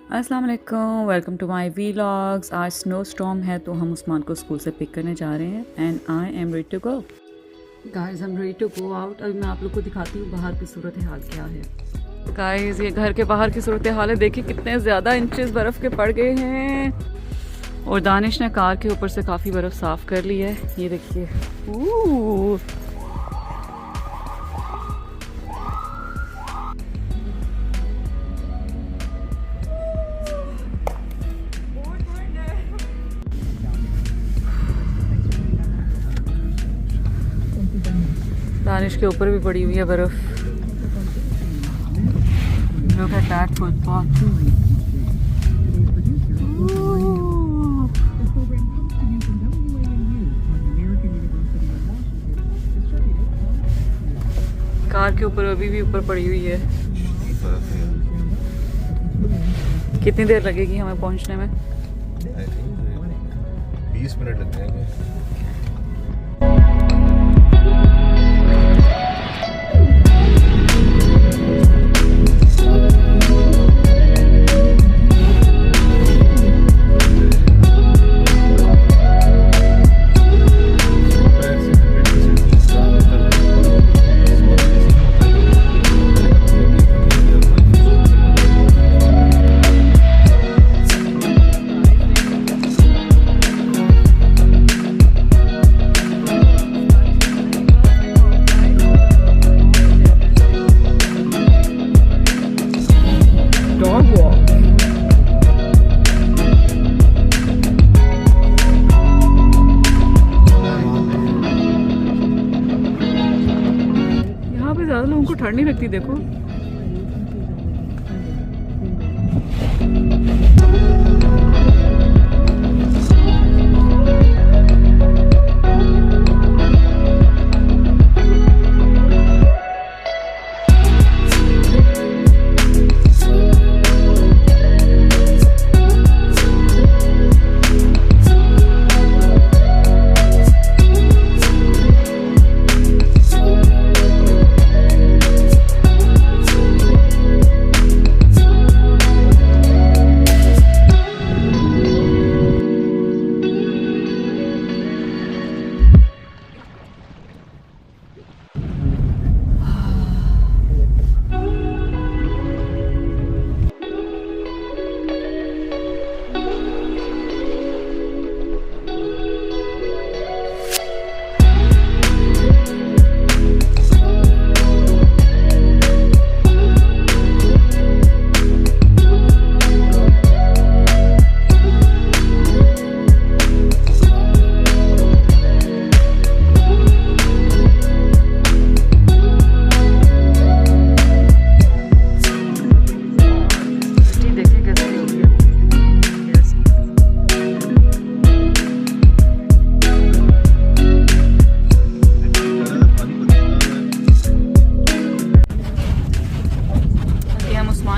अस्सलाम वालेकुम, welcome to my vlogs. आज स्नो स्टॉर्म है तो हम उस्मान को स्कूल से पिक करने जा रहे हैं and I am ready to go. Guys I am ready to go out. अभी मैं आप लोग को दिखाती हूँ बाहर की सूरत हाल क्या है। गाइस ये घर के बाहर की सूरत हाल है, देखिए कितने ज़्यादा इंचेस बर्फ़ के पड़ गए हैं। और दानिश ने कार के ऊपर से काफ़ी बर्फ़ साफ़ कर ली है, ये देखिए। दानिश के ऊपर भी पड़ी हुई है बर्फ। Look at that footpath. Car के ऊपर अभी भी ऊपर पड़ी हुई है। कितनी देर लगेगी हमें पहुंचने में? 20 मिनट लग जाएंगे। ज़्यादा लोगों को ठंड नहीं लगती, देखो।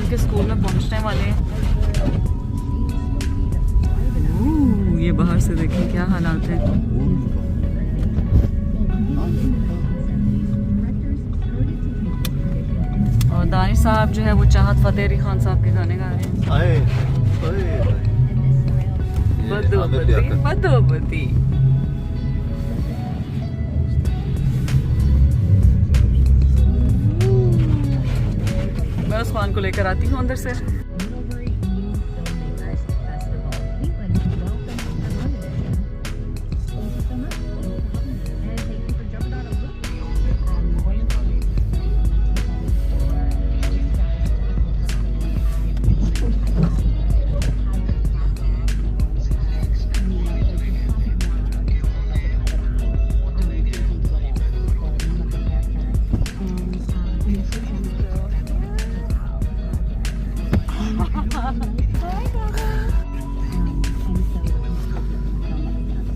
के स्कूल में पहुंचने वाले हैं। ये बाहर से देखें क्या हालात हैं। और दानिश साहब जो है वो चाहत फतेह अली खान साहब के गाने गा रहे हैं। बदोबती मैं उस्मान को लेकर आती हूँ अंदर से।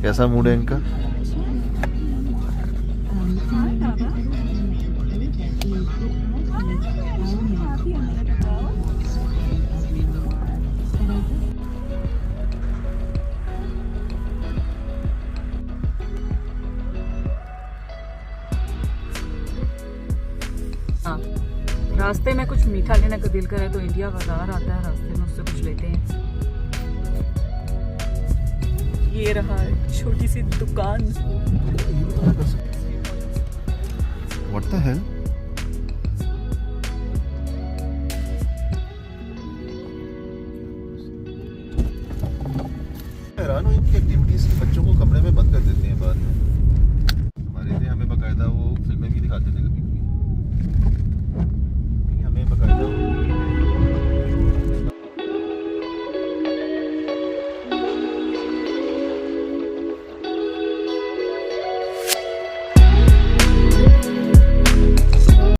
कैसा मूड है इनका? रास्ते में कुछ मीठा लेने का दिल करे तो इंडिया बाजार आता है, रास्ते में उससे कुछ लेते हैं। ये रहा छोटी सी दुकान। What the hell?